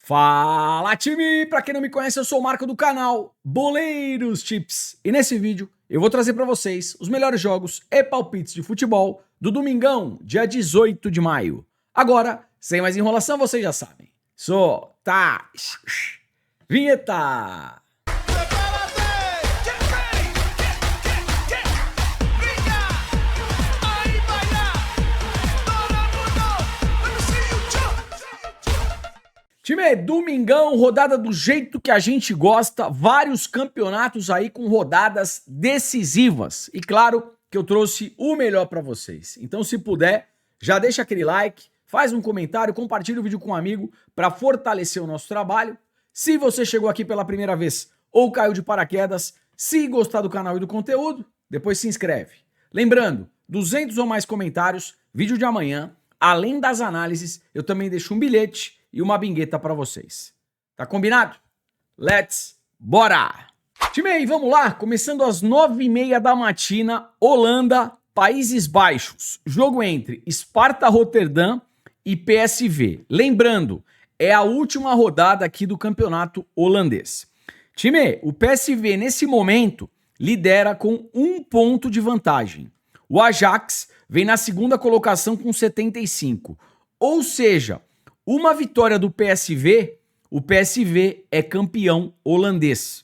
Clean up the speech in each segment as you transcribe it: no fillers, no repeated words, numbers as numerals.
Fala, time! Pra quem não me conhece, eu sou o Marco do canal Boleiros Tips. E nesse vídeo eu vou trazer pra vocês os melhores jogos e palpites de futebol do domingão, dia 18 de maio. Agora, sem mais enrolação, vocês já sabem. Solta! Vinheta! Time, domingão, rodada do jeito que a gente gosta, vários campeonatos aí com rodadas decisivas. E claro que eu trouxe o melhor pra vocês. Então, se puder, já deixa aquele like, faz um comentário, compartilha o vídeo com um amigo pra fortalecer o nosso trabalho. Se você chegou aqui pela primeira vez ou caiu de paraquedas, se gostar do canal e do conteúdo, depois se inscreve. Lembrando, 200 ou mais comentários, vídeo de amanhã, além das análises, eu também deixo um bilhete e uma bingueta pra vocês. Tá combinado? Let's bora! Time aí, vamos lá, começando às 9h30 da matina, Holanda, Países Baixos. Jogo entre Sparta Rotterdam e PSV. Lembrando, é a última rodada aqui do campeonato holandês. Time, o PSV nesse momento lidera com 1 ponto de vantagem. O Ajax vem na segunda colocação com 75. Ou seja, uma vitória do PSV, o PSV é campeão holandês.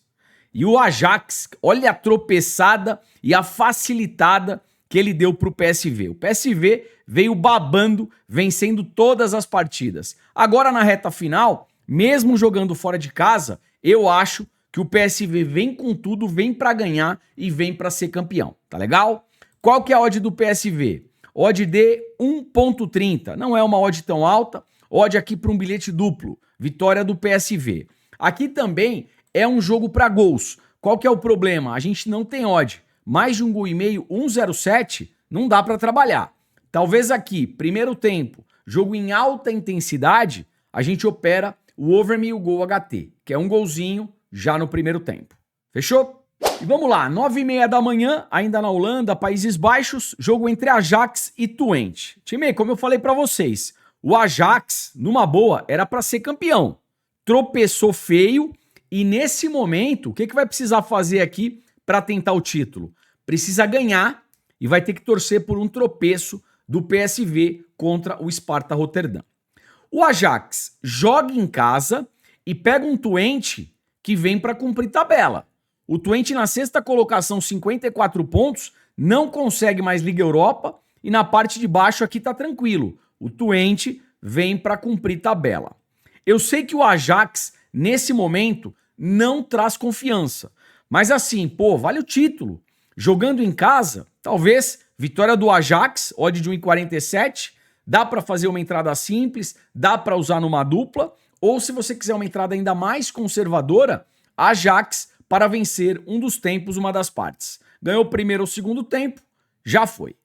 E o Ajax, olha a tropeçada e a facilitada que ele deu para o PSV. O PSV veio babando, vencendo todas as partidas. Agora na reta final, mesmo jogando fora de casa, eu acho que o PSV vem com tudo, vem para ganhar e vem para ser campeão. Tá legal? Qual que é a odd do PSV? Odd de 1.30. Não é uma odd tão alta. Odd aqui para um bilhete duplo, vitória do PSV. Aqui também é um jogo para gols. Qual que é o problema? A gente não tem odd. Mais de 1,5 gol, 1,07, não dá para trabalhar. Talvez aqui, primeiro tempo, jogo em alta intensidade, a gente opera o over 1.000 gol HT, que é um golzinho já no primeiro tempo. Fechou? E vamos lá, 9h30 da manhã, ainda na Holanda, Países Baixos, jogo entre Ajax e Twente. Time, como eu falei para vocês, o Ajax, numa boa, era para ser campeão. Tropeçou feio e nesse momento, o que vai precisar fazer aqui para tentar o título? Precisa ganhar e vai ter que torcer por um tropeço do PSV contra o Sparta Rotterdam. O Ajax joga em casa e pega um Twente que vem para cumprir tabela. O Twente na sexta colocação, 54 pontos, não consegue mais Liga Europa e na parte de baixo aqui tá tranquilo. O Twente vem para cumprir tabela. Eu sei que o Ajax, nesse momento, não traz confiança. Mas assim, pô, vale o título. Jogando em casa, talvez vitória do Ajax, odd de 1,47. Dá para fazer uma entrada simples, dá para usar numa dupla. Ou se você quiser uma entrada ainda mais conservadora, Ajax para vencer um dos tempos, uma das partes. Ganhou o primeiro ou segundo tempo, já foi.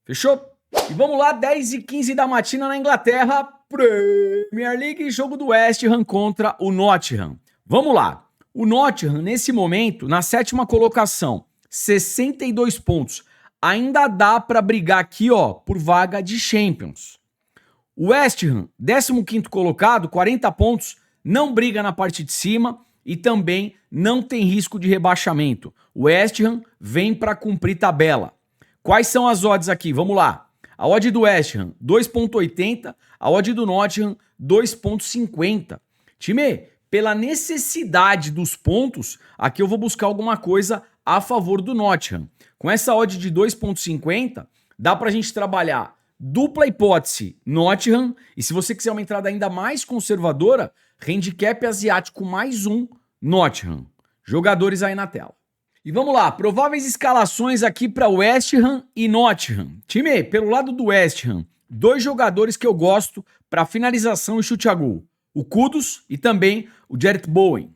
Fechou? E vamos lá, 10h15 da matina na Inglaterra, Premier League, jogo do West Ham contra o Nottingham. Vamos lá, o Nottingham nesse momento, na sétima colocação, 62 pontos. Ainda dá para brigar aqui, ó, por vaga de Champions. O West Ham, 15º colocado, 40 pontos, não briga na parte de cima e também não tem risco de rebaixamento. O West Ham vem para cumprir tabela. Quais são as odds aqui? Vamos lá. A odd do West Ham, 2,80. A odd do Nottingham, 2,50. Time, pela necessidade dos pontos, aqui eu vou buscar alguma coisa a favor do Nottingham. Com essa odd de 2,50, dá pra gente trabalhar dupla hipótese Nottingham. E se você quiser uma entrada ainda mais conservadora, handicap asiático mais 1 Nottingham. Jogadores aí na tela. E vamos lá, prováveis escalações aqui para West Ham e Nottingham. Time, pelo lado do West Ham, 2 jogadores que eu gosto para finalização e chute a gol. O Kudus e também o Jarrett Bowen.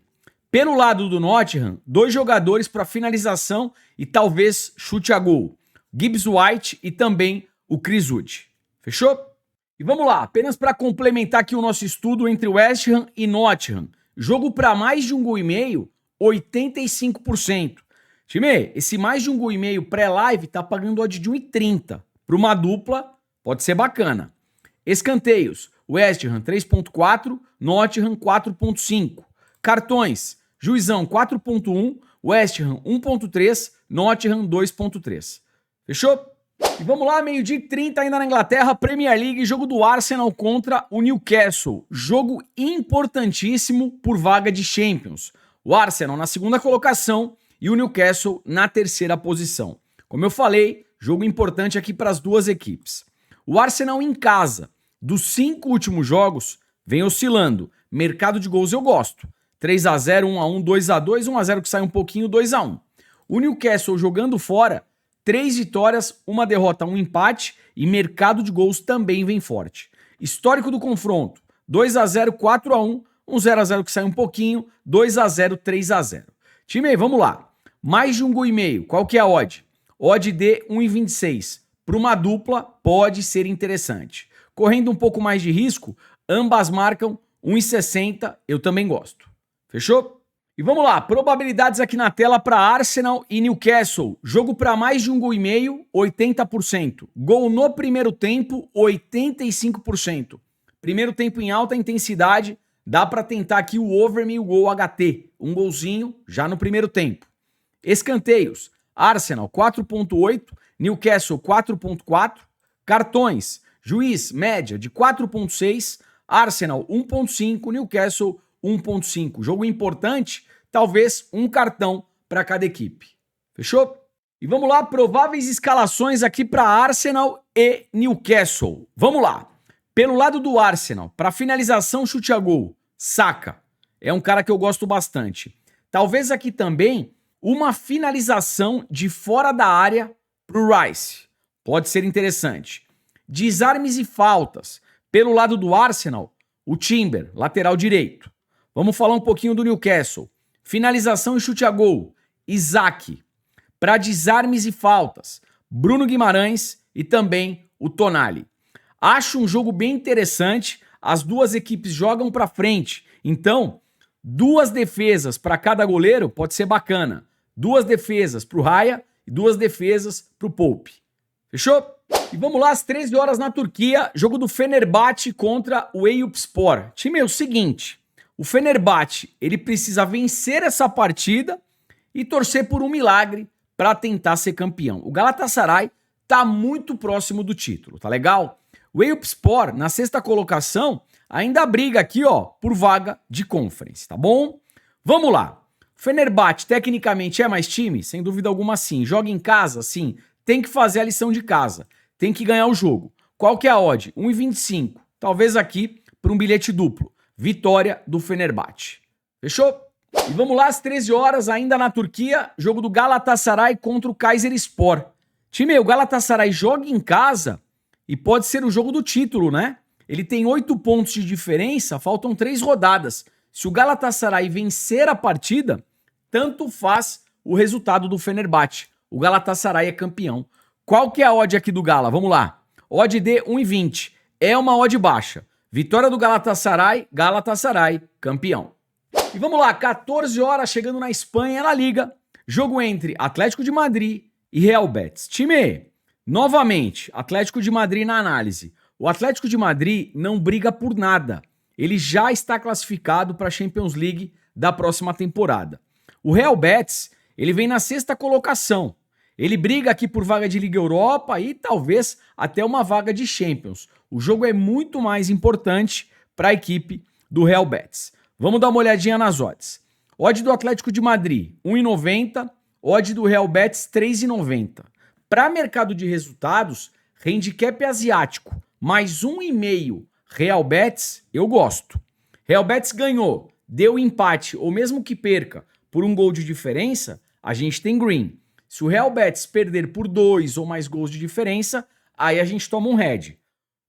Pelo lado do Nottingham, 2 jogadores para finalização e talvez chute a gol. Gibbs White e também o Chris Wood. Fechou? E vamos lá, apenas para complementar aqui o nosso estudo entre West Ham e Nottingham. Jogo para mais de 1,5 gol, 85%. Time, esse mais de 1,5 gol pré-live tá pagando odd de 1,30. Para uma dupla, pode ser bacana. Escanteios, West Ham 3.4, Nottingham 4.5. Cartões, Juizão 4.1, West Ham 1.3, Nottingham 2.3. Fechou? E vamos lá, 12h30 ainda na Inglaterra, Premier League, jogo do Arsenal contra o Newcastle. Jogo importantíssimo por vaga de Champions. O Arsenal na segunda colocação e o Newcastle na terceira posição. Como eu falei, jogo importante aqui para as duas equipes. O Arsenal em casa, dos 5 últimos jogos, vem oscilando. Mercado de gols eu gosto. 3-0, 1-1, 2-2, 1-0 que sai um pouquinho, 2-1. O Newcastle jogando fora, 3 vitórias, 1 derrota, 1 empate e mercado de gols também vem forte. Histórico do confronto, 2-0, 4-1, 1-0 que sai um pouquinho, 2-0, 3-0. Time aí, vamos lá. Mais de 1 gol e meio, qual que é a odd? Odd de 1,26. Para uma dupla, pode ser interessante. Correndo um pouco mais de risco, ambas marcam 1,60, eu também gosto. Fechou? E vamos lá, probabilidades aqui na tela para Arsenal e Newcastle. Jogo para mais de 1 gol e meio, 80%. Gol no primeiro tempo, 85%. Primeiro tempo em alta intensidade, dá para tentar aqui o over meio gol HT. Um golzinho já no primeiro tempo. Escanteios, Arsenal 4.8, Newcastle 4.4. Cartões, juiz média de 4.6, Arsenal 1.5, Newcastle 1.5. Jogo importante, talvez um cartão para cada equipe. Fechou? E vamos lá, prováveis escalações aqui para Arsenal e Newcastle. Vamos lá. Pelo lado do Arsenal, para finalização, chute a gol, Saka. É um cara que eu gosto bastante. Talvez aqui também uma finalização de fora da área para o Rice. Pode ser interessante. Desarmes e faltas. Pelo lado do Arsenal, o Timber, lateral direito. Vamos falar um pouquinho do Newcastle. Finalização e chute a gol, Isaac. Para desarmes e faltas, Bruno Guimarães e também o Tonali. Acho um jogo bem interessante. As duas equipes jogam para frente. Então, 2 defesas para cada goleiro pode ser bacana. 2 defesas para o Raya e 2 defesas para o Pope. Fechou? E vamos lá, às 13 horas na Turquia, jogo do Fenerbahçe contra o Eyüpspor. Time, é o seguinte, o Fenerbahçe, ele precisa vencer essa partida e torcer por um milagre para tentar ser campeão. O Galatasaray tá muito próximo do título, tá legal? O Eyüpspor, na 6ª colocação, ainda briga aqui, ó, por vaga de Conference, tá bom? Vamos lá. O Fenerbahçe, tecnicamente, é mais time? Sem dúvida alguma, sim. Joga em casa? Sim. Tem que fazer a lição de casa. Tem que ganhar o jogo. Qual que é a odd? 1,25. Talvez aqui para um bilhete duplo. Vitória do Fenerbahçe. Fechou? E vamos lá, às 13 horas, ainda na Turquia, jogo do Galatasaray contra o Kayserispor. Time, o Galatasaray joga em casa e pode ser o jogo do título, né? Ele tem 8 pontos de diferença, faltam 3 rodadas. Se o Galatasaray vencer a partida, tanto faz o resultado do Fenerbahçe. O Galatasaray é campeão. Qual que é a odd aqui do Gala? Vamos lá. Odd de 1,20. É uma odd baixa. Vitória do Galatasaray, Galatasaray, campeão. E vamos lá, 14 horas, chegando na Espanha, na Liga. Jogo entre Atlético de Madrid e Real Betis. Time, novamente, Atlético de Madrid na análise. O Atlético de Madrid não briga por nada. Ele já está classificado para a Champions League da próxima temporada. O Real Betis, ele vem na 6ª colocação. Ele briga aqui por vaga de Liga Europa e talvez até uma vaga de Champions. O jogo é muito mais importante para a equipe do Real Betis. Vamos dar uma olhadinha nas odds. Odd do Atlético de Madrid, 1,90. Odd do Real Betis, 3,90. Para mercado de resultados, handicap asiático, mais 1,5 Real Betis, eu gosto. Real Betis ganhou, deu empate ou mesmo que perca por 1 gol de diferença, a gente tem green. Se o Real Betis perder por 2 ou mais gols de diferença, aí a gente toma um red.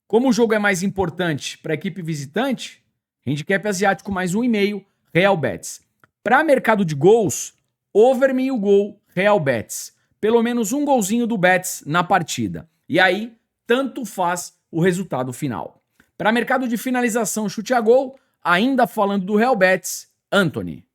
Como o jogo é mais importante para a equipe visitante, handicap asiático mais 1,5 Real Betis. Para mercado de gols, over meio gol Real Betis. Pelo menos um golzinho do Betis na partida. E aí, tanto faz o resultado final. Para mercado de finalização, chute a gol, ainda falando do Real Betis, Antony.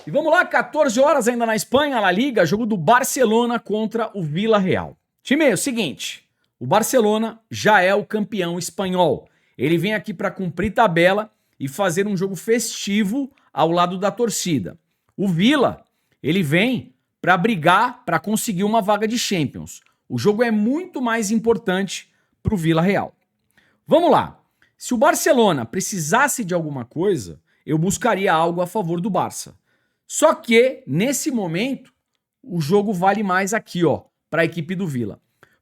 E vamos lá, 14 horas ainda na Espanha, La Liga, jogo do Barcelona contra o Villarreal. Time, é o seguinte, o Barcelona já é o campeão espanhol. ele vem aqui para cumprir tabela e fazer um jogo festivo ao lado da torcida. O Villa, ele vem para brigar, para conseguir uma vaga de Champions. O jogo é muito mais importante para o Vila Real. Vamos lá. Se o Barcelona precisasse de alguma coisa, eu buscaria algo a favor do Barça. Só que, nesse momento, o jogo vale mais aqui, ó, para a equipe do Vila.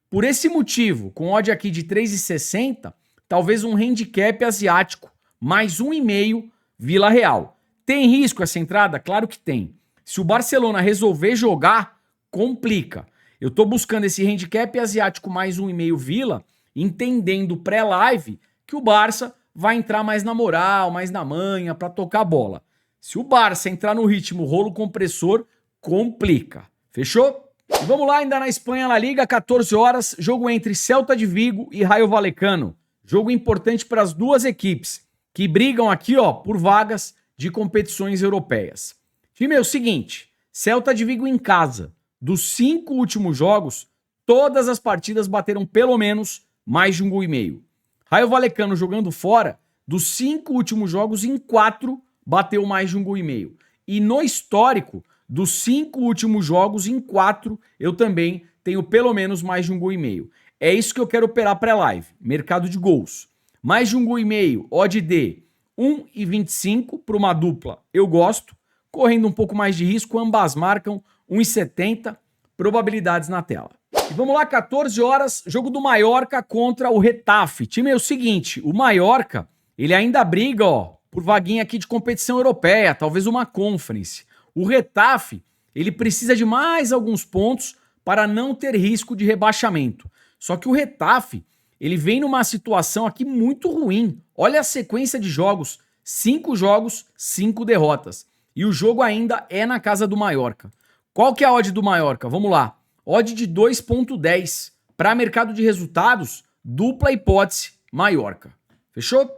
Por esse motivo, com odd aqui de 3,60, talvez um handicap asiático, mais 1,5 Vila Real. Tem risco essa entrada? Claro que tem. Se o Barcelona resolver jogar, complica. Eu tô buscando esse handicap asiático mais 1,5 Vila, entendendo pré-live que o Barça vai entrar mais na moral, mais na manha, para tocar a bola. Se o Barça entrar no ritmo rolo compressor, complica. Fechou? E vamos lá, ainda na Espanha, La Liga, 14 horas, jogo entre Celta de Vigo e Rayo Vallecano. Jogo importante para as duas equipes, que brigam aqui, ó, por vagas de competições europeias. Time, é o seguinte, Celta de Vigo em casa. Dos 5 últimos jogos, todas as partidas bateram pelo menos mais de 1,5 gols. Rayo Vallecano jogando fora, dos 5 últimos jogos, em 4 bateu mais de 1,5 gols. E no histórico, dos 5 últimos jogos, em 4 eu também tenho pelo menos mais de 1,5 gols. É isso que eu quero operar pré-live, mercado de gols. Mais de 1,5 gols, odd de 1,25 para uma dupla, eu gosto. Correndo um pouco mais de risco, ambas marcam 1,70, probabilidades na tela. E vamos lá, 14 horas, jogo do Mallorca contra o Getafe. Time, é o seguinte, o Mallorca, ele ainda briga, ó, por vaguinha aqui de competição europeia, talvez uma Conference. O Getafe, ele precisa de mais alguns pontos para não ter risco de rebaixamento. Só que o Getafe, ele vem numa situação aqui muito ruim. Olha a sequência de jogos, 5 jogos, 5 derrotas. E o jogo ainda é na casa do Mallorca. Qual que é a odd do Mallorca? Vamos lá. Odd de 2,10. Para mercado de resultados, dupla hipótese, Mallorca. Fechou?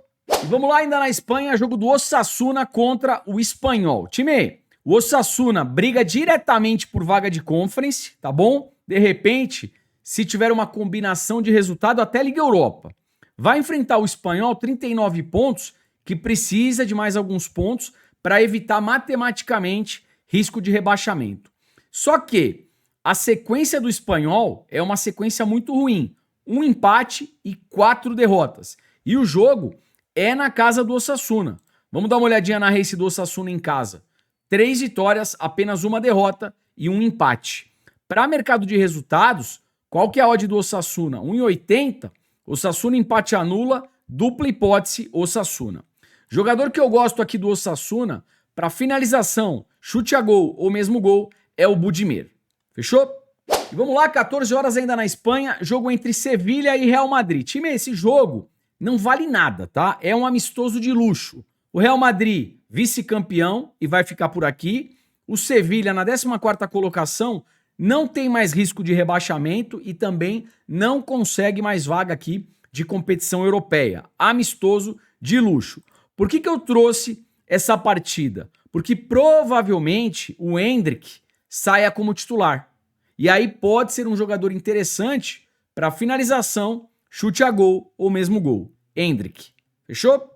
E vamos lá, ainda na Espanha, jogo do Osasuna contra o Espanhol. Time, o Osasuna briga diretamente por vaga de Conference, tá bom? De repente, se tiver uma combinação de resultado, até Liga Europa. Vai enfrentar o Espanhol, 39 pontos, que precisa de mais alguns pontos para evitar matematicamente risco de rebaixamento. Só que a sequência do Espanhol é uma sequência muito ruim. 1 empate e 4 derrotas. E o jogo é na casa do Osasuna. Vamos dar uma olhadinha na race do Osasuna em casa. 3 vitórias, apenas 1 derrota e 1 empate. Para mercado de resultados, qual que é a odd do Osasuna? 1,80. Osasuna empate anula, dupla hipótese Osasuna. Jogador que eu gosto aqui do Osasuna, para finalização, chute a gol ou mesmo gol, é o Budimir. Fechou? E vamos lá, 14 horas ainda na Espanha, jogo entre Sevilha e Real Madrid. Time, esse jogo não vale nada, tá? É um amistoso de luxo. O Real Madrid, vice-campeão, e vai ficar por aqui. O Sevilha, na 14ª colocação, não tem mais risco de rebaixamento e também não consegue mais vaga aqui de competição europeia. Amistoso de luxo. Por que eu trouxe essa partida? Porque provavelmente o Endrick saia como titular. E aí pode ser um jogador interessante para finalização, chute a gol ou mesmo gol. Endrick. Fechou?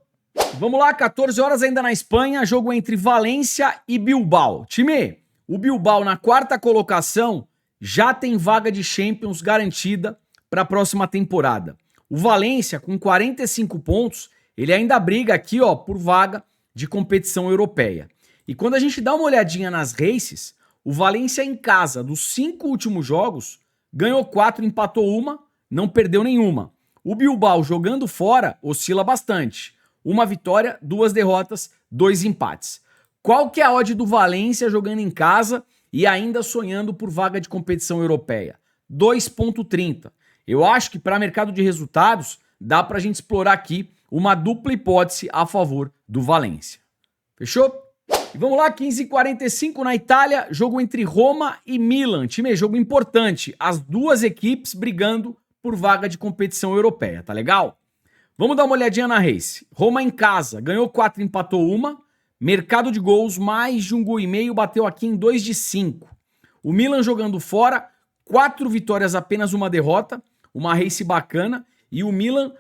Vamos lá, 14 horas ainda na Espanha, jogo entre Valência e Bilbao. Time, o Bilbao na 4ª colocação já tem vaga de Champions garantida para a próxima temporada. O Valência, com 45 pontos, ele ainda briga aqui, ó, por vaga de competição europeia. E quando a gente dá uma olhadinha nas races, o Valência em casa, dos 5 últimos jogos, ganhou 4, empatou 1, não perdeu nenhuma. O Bilbao jogando fora oscila bastante. 1 vitória, 2 derrotas, 2 empates. Qual que é a odd do Valência jogando em casa e ainda sonhando por vaga de competição europeia? 2,30. Eu acho que para mercado de resultados dá para a gente explorar aqui uma dupla hipótese a favor do Valência. Fechou? E vamos lá, 15h45 na Itália, jogo entre Roma e Milan. Time, jogo importante. As duas equipes brigando por vaga de competição europeia, tá legal? Vamos dar uma olhadinha na race. Roma em casa, ganhou 4, empatou 1. Mercado de gols, mais de 1,5 gols, bateu aqui em 2 de 5. O Milan jogando fora, 4 vitórias, apenas 1 derrota. Uma race bacana. E o Milan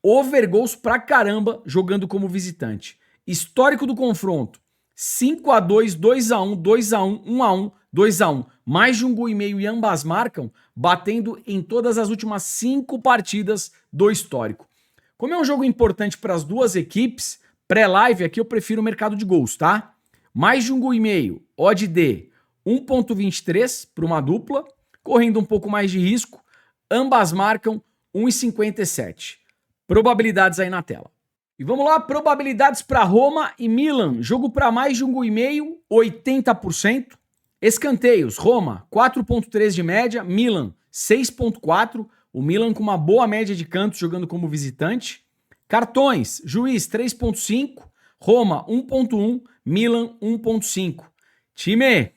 Overgols pra caramba jogando como visitante. Histórico do confronto: 5-2, 2-1, 2-1, 1-1, 2-1. Mais de um gol e meio e ambas marcam, batendo em todas as últimas 5 partidas do histórico. Como é um jogo importante para as duas equipes, pré-live aqui eu prefiro o mercado de gols, tá? Mais de um gol e meio, odd de 1.23 para uma dupla, correndo um pouco mais de risco, ambas marcam 1,57. Probabilidades aí na tela. E vamos lá, probabilidades para Roma e Milan. Jogo para mais de um gol e meio, 80%. Escanteios, Roma, 4.3 de média, Milan, 6.4. O Milan com uma boa média de cantos jogando como visitante. Cartões, juiz, 3.5. Roma, 1.1. Milan, 1.5. Time,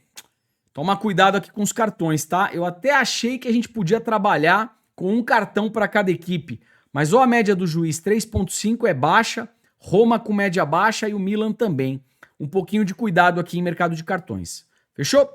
toma cuidado aqui com os cartões, tá? Eu até achei que a gente podia trabalhar com um cartão para cada equipe. Mas ó, a média do juiz 3.5 é baixa, Roma com média baixa e o Milan também. Um pouquinho de cuidado aqui em mercado de cartões. Fechou?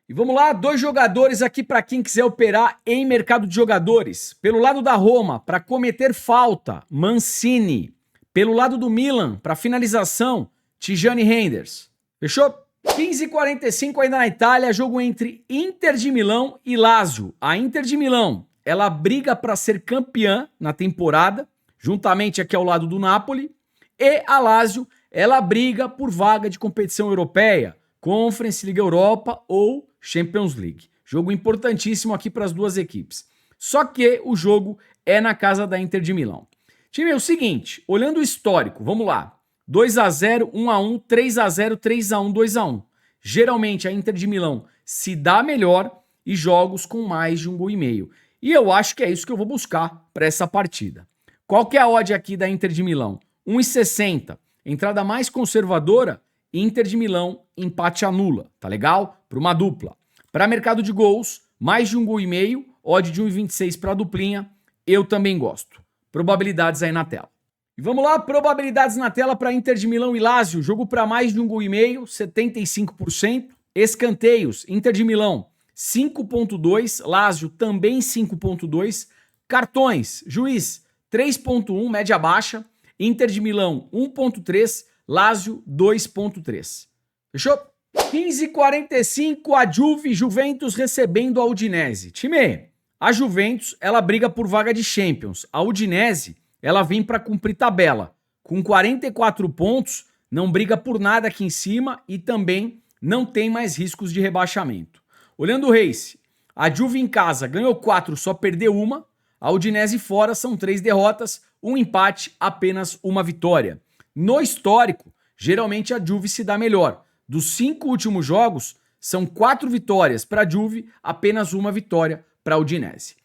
E vamos lá, 2 jogadores aqui para quem quiser operar em mercado de jogadores. Pelo lado da Roma, para cometer falta, Mancini. Pelo lado do Milan, para finalização, Tijani Reinders. Fechou? 15h45 ainda na Itália, jogo entre Inter de Milão e Lazio. A Inter de Milão, ela briga para ser campeã na temporada, juntamente aqui ao lado do Napoli, e a Lazio, ela briga por vaga de competição europeia, Conference League Europa ou Champions League. Jogo importantíssimo aqui para as duas equipes. Só que o jogo é na casa da Inter de Milão. Time, é o seguinte, olhando o histórico, vamos lá. 2-0, 1-1, 3-0, 3-1, 2-1. Geralmente a Inter de Milão se dá melhor e jogos com mais de um gol e meio. E eu acho que é isso que eu vou buscar para essa partida. Qual que é a odd aqui da Inter de Milão? 1,60. Entrada mais conservadora, Inter de Milão, empate anula. Tá legal? Para uma dupla. Para mercado de gols, mais de um gol e meio, odd de 1,26 para a duplinha. Eu também gosto. Probabilidades aí na tela. E vamos lá, probabilidades na tela para Inter de Milão e Lazio. Jogo para mais de um gol e meio, 75%. Escanteios, Inter de Milão, 5.2, Lazio também 5.2. Cartões, juiz 3.1, média baixa. Inter de Milão 1.3, Lazio 2.3. Fechou? 15h45, a Juventus recebendo a Udinese. Time, a Juventus, ela briga por vaga de Champions. A Udinese, ela vem para cumprir tabela. Com 44 pontos, não briga por nada aqui em cima e também não tem mais riscos de rebaixamento. Olhando o Race, a Juve em casa ganhou 4, só perdeu uma. A Udinese fora são 3 derrotas, um empate, apenas uma vitória. No histórico, geralmente a Juve se dá melhor. Dos 5 últimos jogos, são 4 vitórias para a Juve, apenas uma vitória para a Udinese.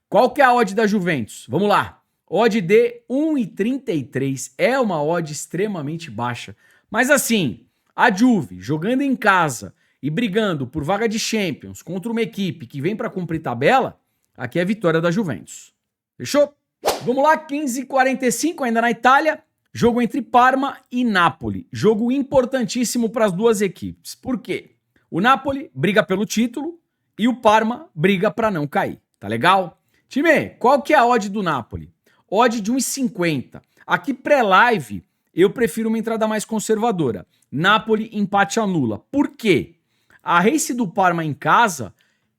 Qual que é a odd da Juventus? Vamos lá. Odd de 1,33 é uma odd extremamente baixa. Mas assim, a Juve jogando em casa e brigando por vaga de Champions contra uma equipe que vem para cumprir tabela, aqui é a vitória da Juventus. Fechou? Vamos lá, 15h45 ainda na Itália. Jogo entre Parma e Napoli. Jogo importantíssimo para as duas equipes. Por quê? O Napoli briga pelo título e o Parma briga para não cair. Tá legal? Time, qual que é a odd do Napoli? Odd de 1,50. Aqui pré-live, eu prefiro uma entrada mais conservadora. Napoli, empate anula. Por quê? A race do Parma em casa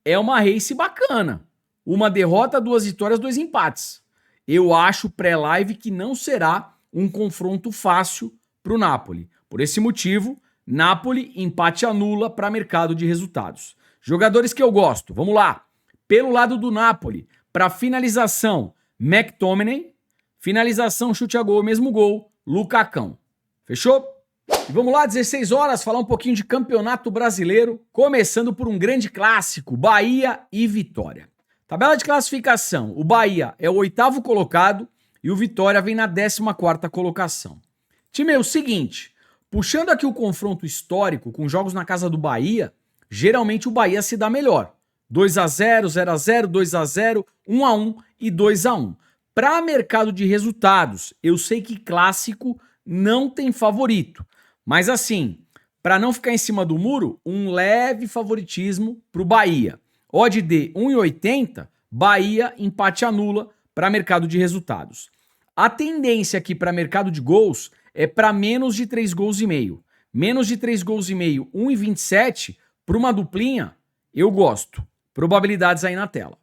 é uma race bacana. Uma derrota, 2 vitórias, 2 empates. Eu acho pré-live que não será um confronto fácil para o Napoli. Por esse motivo, Napoli, empate anula para mercado de resultados. Jogadores que eu gosto, vamos lá. Pelo lado do Napoli, para finalização, McTominay. Finalização, chute a gol, mesmo gol, Lucacão. Fechou? E vamos lá, 16 horas, falar um pouquinho de Campeonato Brasileiro, começando por um grande clássico, Bahia e Vitória. Tabela de classificação, o Bahia é o 8º colocado e o Vitória vem na 14ª colocação. Time, é o seguinte, puxando aqui o confronto histórico com jogos na casa do Bahia, geralmente o Bahia se dá melhor. 2-0, 0-0, 2-0, 1-1 e 2-1. Para mercado de resultados, eu sei que clássico não tem favorito. Mas assim, para não ficar em cima do muro, um leve favoritismo para o Bahia. Odd de 1,80, Bahia, empate anula para mercado de resultados. A tendência aqui para mercado de gols é para menos de 3 gols e meio. Menos de 3 gols e meio, 1,27 para uma duplinha, eu gosto. Probabilidades aí na tela.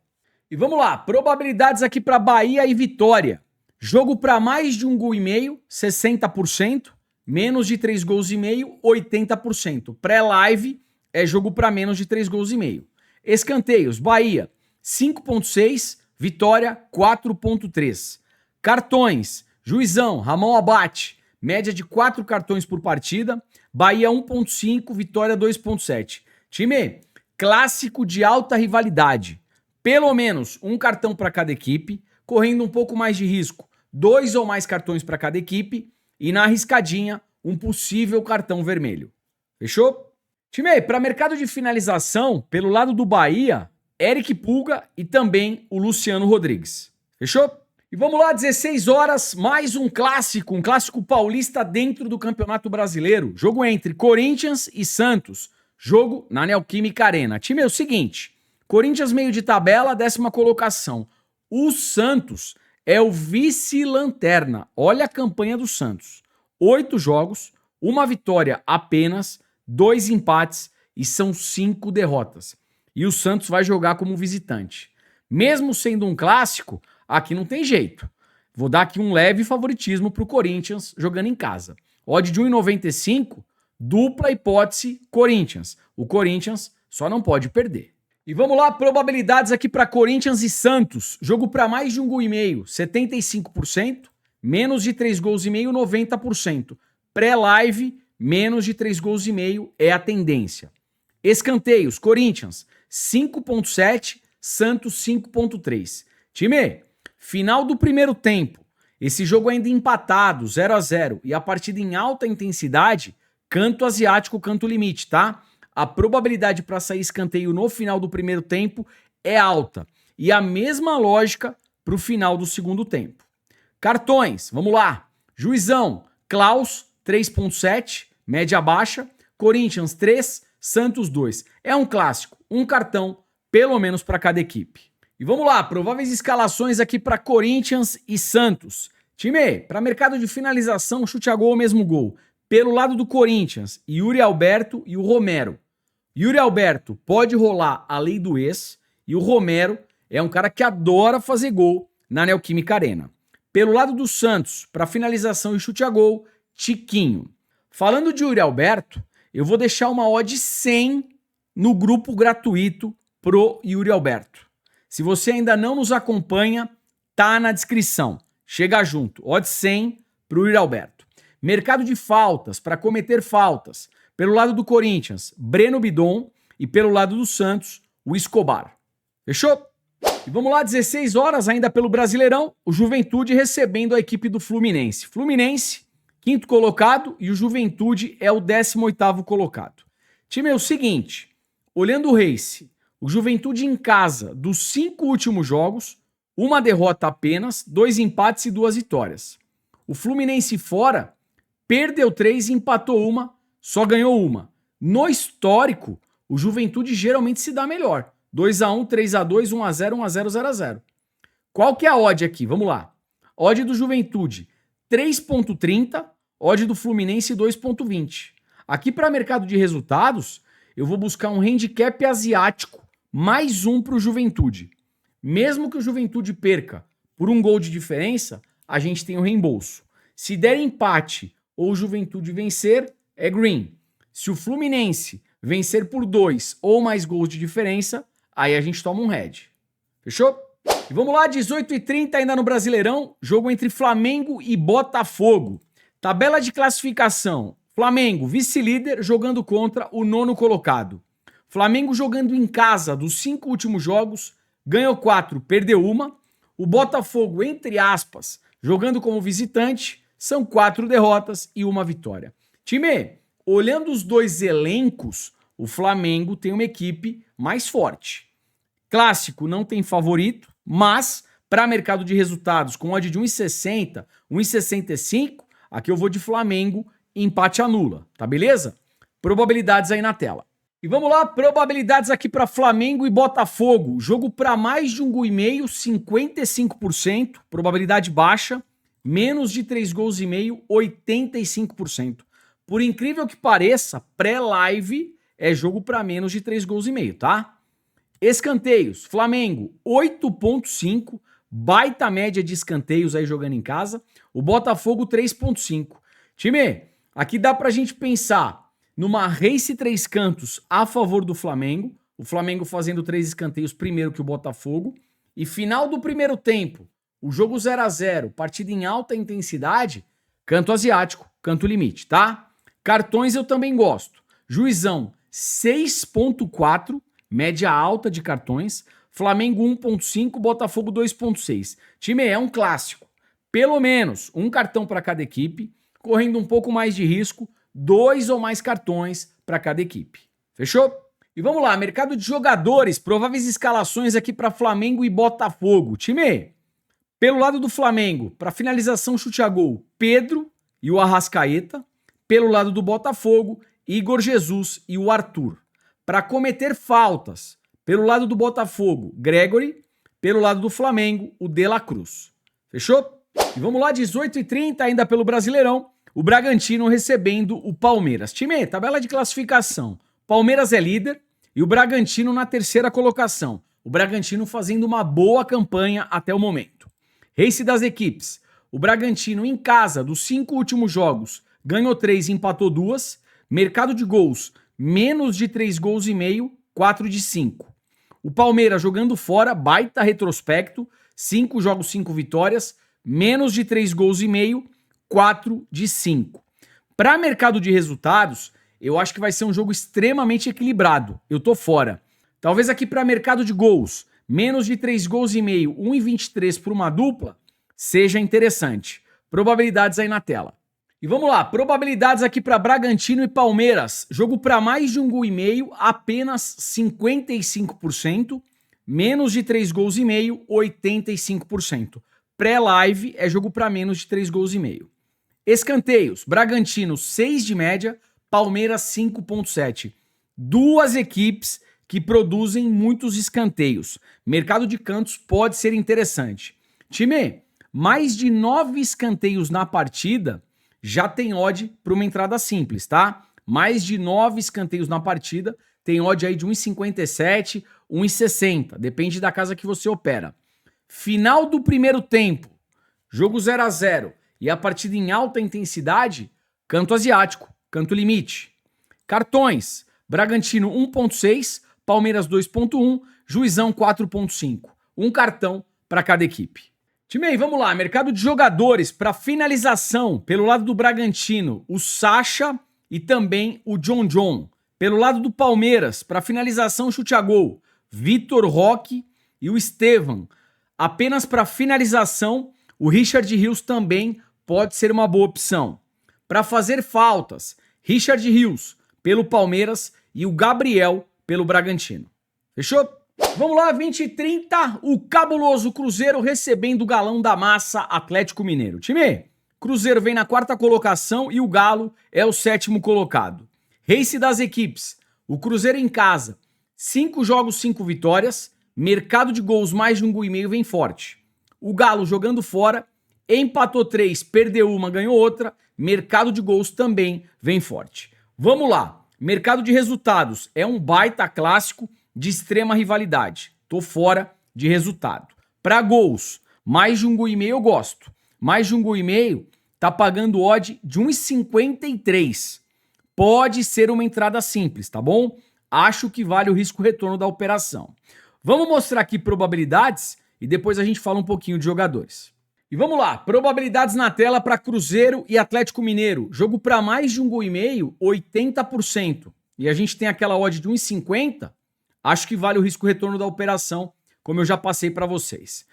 E vamos lá, probabilidades aqui para Bahia e Vitória. Jogo para mais de 1 gol e meio, 60%. Menos de 3 gols e meio, 80%. Pré-live é jogo para menos de 3 gols e meio. Escanteios, Bahia, 5,6, Vitória, 4,3. Cartões, Juizão, Ramon Abate, média de 4 cartões por partida, Bahia 1,5, Vitória 2,7. Time, clássico de alta rivalidade. Pelo menos um cartão para cada equipe, correndo um pouco mais de risco, 2 ou mais cartões para cada equipe e na arriscadinha, um possível cartão vermelho. Fechou? Time, para mercado de finalização, pelo lado do Bahia, Eric Pulga e também o Luciano Rodrigues. Fechou? E vamos lá, 16 horas, mais um clássico paulista dentro do Campeonato Brasileiro. Jogo entre Corinthians e Santos. Jogo na Neoquímica Arena. Time, é o seguinte, Corinthians meio de tabela, 10ª colocação. O Santos é o vice-lanterna. Olha a campanha do Santos. 8 jogos, 1 vitória apenas, 2 empates e são 5 derrotas. E o Santos vai jogar como visitante. Mesmo sendo um clássico, aqui não tem jeito. Vou dar aqui um leve favoritismo para o Corinthians jogando em casa. Odd de 1,95, dupla hipótese Corinthians. O Corinthians só não pode perder. E vamos lá, probabilidades aqui para Corinthians e Santos. Jogo para mais de 1 gol e meio, 75%. Menos de 3 gols e meio, 90%. Pré-live, menos de 3 gols e meio é a tendência. Escanteios, Corinthians, 5,7, Santos 5,3. Time, final do primeiro tempo. Esse jogo ainda empatado, 0-0, e a partida em alta intensidade, canto asiático, canto limite, tá? A probabilidade para sair escanteio no final do primeiro tempo é alta. E a mesma lógica para o final do segundo tempo. Cartões, vamos lá. Juizão, Klaus, 3,7, média baixa. Corinthians, 3, Santos, 2. É um clássico, um cartão, pelo menos para cada equipe. E vamos lá, prováveis escalações aqui para Corinthians e Santos. Time, para mercado de finalização, chute a gol ou mesmo gol. Pelo lado do Corinthians, Yuri Alberto e o Romero. Yuri Alberto pode rolar a lei do ex e o Romero é um cara que adora fazer gol na Neoquímica Arena. Pelo lado do Santos, para finalização e chute a gol, Tiquinho. Falando de Yuri Alberto, eu vou deixar uma odd 100 no grupo gratuito pro Yuri Alberto. Se você ainda não nos acompanha, tá na descrição. Chega junto, odd 100 pro Yuri Alberto. Mercado de faltas, para cometer faltas. Pelo lado do Corinthians, Breno Bidon e pelo lado do Santos, o Escobar. Fechou? E vamos lá, 16 horas ainda pelo Brasileirão, o Juventude recebendo a equipe do Fluminense. Fluminense, 5º colocado e o Juventude é o 18º colocado. Time, é o seguinte, olhando o Race, o Juventude em casa, dos 5 últimos jogos, 1 derrota apenas, 2 empates e 2 vitórias. O Fluminense fora, perdeu 3 e empatou 1, só ganhou 1. No histórico, o Juventude geralmente se dá melhor. 2-1, 3-2, 1-0, 1-0, 0-0. Qual que é a odd aqui? Vamos lá. Odd do Juventude, 3,30. Odd do Fluminense, 2,20. Aqui para mercado de resultados, eu vou buscar um handicap asiático, mais 1 para o Juventude. Mesmo que o Juventude perca por 1 gol de diferença, a gente tem o reembolso. Se der empate ou o Juventude vencer, é green. Se o Fluminense vencer por 2 ou mais gols de diferença, aí a gente toma um red. Fechou? E vamos lá, 18h30 ainda no Brasileirão, jogo entre Flamengo e Botafogo. Tabela de classificação, Flamengo, vice-líder, jogando contra o 9º colocado. Flamengo jogando em casa dos 5 últimos jogos, ganhou 4, perdeu 1. O Botafogo, entre aspas, jogando como visitante, são 4 derrotas e 1 vitória. Time, olhando os dois elencos, o Flamengo tem uma equipe mais forte. Clássico não tem favorito, mas para mercado de resultados com odd de 1,60, 1,65, aqui eu vou de Flamengo, empate anula, tá beleza? Probabilidades aí na tela. E vamos lá, probabilidades aqui para Flamengo e Botafogo. Jogo para mais de 1 gol e meio, 55%, probabilidade baixa. menos de 3 gols e meio, 85%. Por incrível que pareça, pré-live é jogo para menos de 3 gols e meio, tá? Escanteios, Flamengo 8.5, baita média de escanteios aí jogando em casa. O Botafogo 3.5. Time, aqui dá pra gente pensar numa race 3 cantos a favor do Flamengo. O Flamengo fazendo 3 escanteios primeiro que o Botafogo. E final do primeiro tempo, o jogo 0-0, partida em alta intensidade, canto asiático, canto limite, tá? Cartões eu também gosto. Juizão 6.4, média alta de cartões. Flamengo 1.5, Botafogo 2.6. Time, é um clássico. Pelo menos um cartão para cada equipe, correndo um pouco mais de risco, 2 ou mais cartões para cada equipe. Fechou? E vamos lá, mercado de jogadores, prováveis escalações aqui para Flamengo e Botafogo. Time, pelo lado do Flamengo, para finalização chute a gol, Pedro e o Arrascaeta. Pelo lado do Botafogo, Igor Jesus e o Arthur. Para cometer faltas, pelo lado do Botafogo, Gregory. Pelo lado do Flamengo, o De La Cruz. Fechou? E vamos lá, 18h30, ainda pelo Brasileirão, o Bragantino recebendo o Palmeiras. Time, tabela de classificação. Palmeiras é líder e o Bragantino na terceira colocação. O Bragantino fazendo uma boa campanha até o momento. Race das equipes. O Bragantino em casa, dos 5 últimos jogos, ganhou 3 e empatou 2. Mercado de gols, menos de 3 gols e meio, 4 de 5. O Palmeiras jogando fora, baita retrospecto, 5 jogos, 5 vitórias, menos de 3 gols e meio, 4 de 5. Para mercado de resultados, eu acho que vai ser um jogo extremamente equilibrado. Eu tô fora. Talvez aqui para mercado de gols, menos de 3 gols e meio, 1,23 por uma dupla, seja interessante. Probabilidades aí na tela. E vamos lá, probabilidades aqui para Bragantino e Palmeiras. Jogo para mais de 1 gol e meio, apenas 55%. Menos de 3 gols e meio, 85%. Pré-live é jogo para menos de 3 gols e meio. Escanteios, Bragantino 6 de média, Palmeiras 5.7. Duas equipes que produzem muitos escanteios. Mercado de cantos pode ser interessante. Time, mais de 9 escanteios na partida já tem odd para uma entrada simples, tá? Mais de 9 escanteios na partida tem odd aí de 1,57, 1,60, depende da casa que você opera. Final do primeiro tempo, jogo 0-0 e a partida em alta intensidade, canto asiático, canto limite. Cartões, Bragantino 1.6, Palmeiras 2.1, Juizão 4.5. Um cartão para cada equipe. Time aí, vamos lá, mercado de jogadores para finalização, pelo lado do Bragantino, o Sacha e também o John John. Pelo lado do Palmeiras, para finalização chute a gol, Vitor Roque e o Estevam. Apenas para finalização, o Richard Rios também pode ser uma boa opção. Para fazer faltas, Richard Rios pelo Palmeiras e o Gabriel pelo Bragantino. Fechou? Vamos lá, 20h30, o cabuloso Cruzeiro recebendo o galão da massa Atlético Mineiro. Time, Cruzeiro vem na 4ª colocação e o Galo é o 7º colocado. Race das equipes, o Cruzeiro em casa, 5 jogos, 5 vitórias, mercado de gols mais de 1 gol e meio vem forte. O Galo jogando fora, empatou 3, perdeu uma, ganhou outra, mercado de gols também vem forte. Vamos lá, mercado de resultados, é um baita clássico de extrema rivalidade. Tô fora de resultado. Para gols, mais de 1 gol e meio eu gosto. Mais de 1 gol e meio tá pagando odd de 1,53. Pode ser uma entrada simples, tá bom? Acho que vale o risco-retorno da operação. Vamos mostrar aqui probabilidades e depois a gente fala um pouquinho de jogadores. E vamos lá, probabilidades na tela para Cruzeiro e Atlético Mineiro. Jogo para mais de 1 gol e meio, 80%. E a gente tem aquela odd de 1,50. Acho que vale o risco-retorno da operação, como eu já passei para vocês.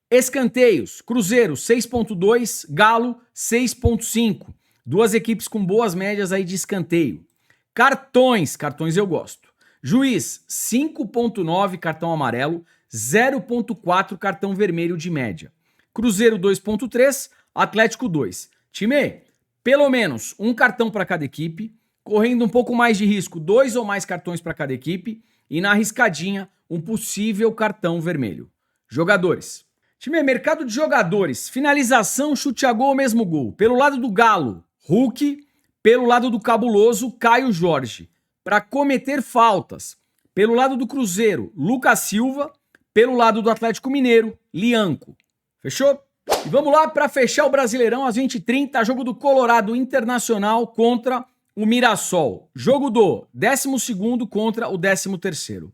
Escanteios, Cruzeiro 6.2, Galo 6.5. Duas equipes com boas médias aí de escanteio. Cartões eu gosto. Juiz 5.9, cartão amarelo, 0.4, cartão vermelho de média. Cruzeiro 2.3, Atlético 2. Time, pelo menos um cartão para cada equipe, correndo um pouco mais de risco, 2 ou mais cartões para cada equipe, e na arriscadinha, um possível cartão vermelho. Jogadores. Time, mercado de jogadores. Finalização, chute a gol ou mesmo gol. Pelo lado do Galo, Hulk. Pelo lado do Cabuloso, Caio Jorge. Para cometer faltas. Pelo lado do Cruzeiro, Lucas Silva. Pelo lado do Atlético Mineiro, Lianco. Fechou? E vamos lá para fechar o Brasileirão às 20h30. Jogo do Colorado Internacional contra o Mirassol. Jogo do 12º contra o 13º.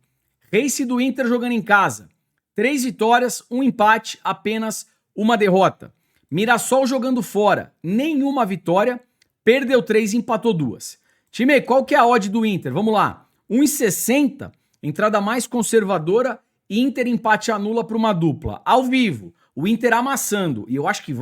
Race do Inter jogando em casa. 3 vitórias, 1 empate, apenas 1 derrota. Mirassol jogando fora, nenhuma vitória, perdeu 3 e empatou 2. Time, qual que é a odd do Inter? Vamos lá. 1,60, entrada mais conservadora, Inter empate anula para uma dupla. Ao vivo, o Inter amassando, e eu acho que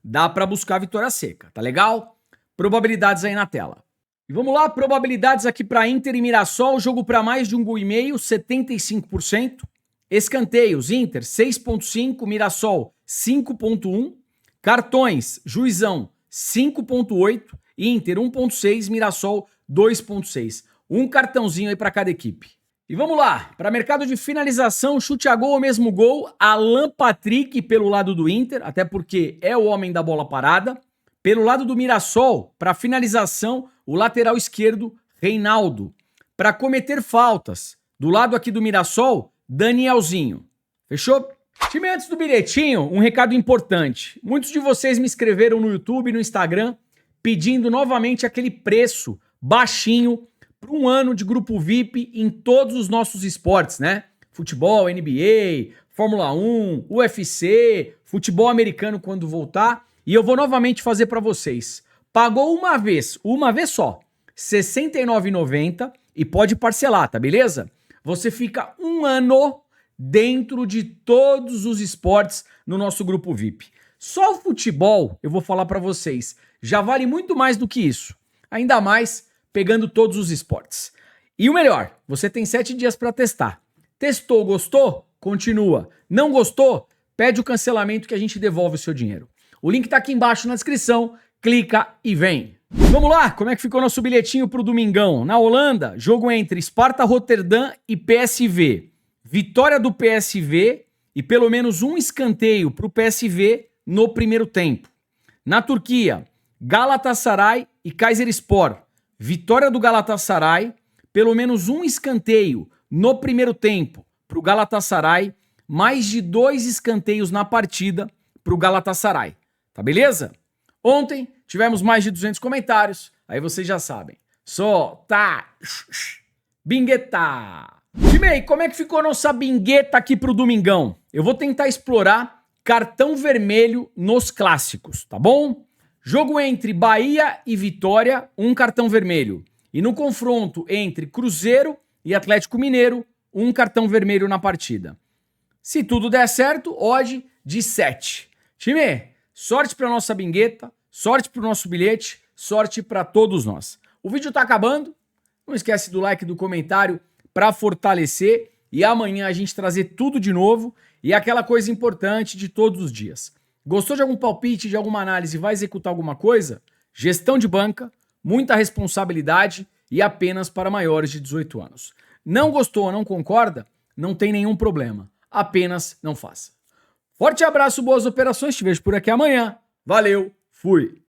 dá para buscar a vitória seca, tá legal? Probabilidades aí na tela. E vamos lá, probabilidades aqui para Inter e Mirassol, jogo para mais de 1,5 gol, 75%. Escanteios, Inter 6,5, Mirassol 5,1. Cartões, Juizão 5,8, Inter 1,6, Mirassol 2,6. Um cartãozinho aí para cada equipe. E vamos lá, para mercado de finalização, chute a gol ou mesmo gol, Alan Patrick pelo lado do Inter, até porque é o homem da bola parada. Pelo lado do Mirassol, para finalização, o lateral esquerdo, Reinaldo. Para cometer faltas, do lado aqui do Mirassol, Danielzinho. Fechou? Time, antes do bilhetinho, um recado importante. Muitos de vocês me escreveram no YouTube e no Instagram pedindo novamente aquele preço baixinho para um ano de grupo VIP em todos os nossos esportes, né? Futebol, NBA, Fórmula 1, UFC, futebol americano quando voltar. E eu vou novamente fazer para vocês. Pagou uma vez só, R$ 69,90 e pode parcelar, tá beleza? Você fica um ano dentro de todos os esportes no nosso grupo VIP. Só o futebol, eu vou falar para vocês, já vale muito mais do que isso. Ainda mais pegando todos os esportes. E o melhor, você tem 7 dias para testar. Testou, gostou? Continua. Não gostou? Pede o cancelamento que a gente devolve o seu dinheiro. O link tá aqui embaixo na descrição, clica e vem. Vamos lá, como é que ficou nosso bilhetinho pro domingão? Na Holanda, jogo entre Sparta Rotterdam e PSV. Vitória do PSV e pelo menos um escanteio pro PSV no primeiro tempo. Na Turquia, Galatasaray e Kayserispor. Vitória do Galatasaray, pelo menos um escanteio no primeiro tempo pro Galatasaray, mais de 2 escanteios na partida pro Galatasaray. Tá beleza? Ontem tivemos mais de 200 comentários, aí vocês já sabem. Bingueta! Time, como é que ficou nossa bingueta aqui pro domingão? Eu vou tentar explorar cartão vermelho nos clássicos, tá bom? Jogo entre Bahia e Vitória, um cartão vermelho. E no confronto entre Cruzeiro e Atlético Mineiro, um cartão vermelho na partida. Se tudo der certo, odd de 7. Time, sorte para nossa bingueta, sorte para o nosso bilhete, sorte para todos nós. O vídeo tá acabando, não esquece do like e do comentário para fortalecer e amanhã a gente trazer tudo de novo e aquela coisa importante de todos os dias. Gostou de algum palpite, de alguma análise, vai executar alguma coisa? Gestão de banca, muita responsabilidade e apenas para maiores de 18 anos. Não gostou ou não concorda? Não tem nenhum problema, apenas não faça. Forte abraço, boas operações, te vejo por aqui amanhã. Valeu, fui!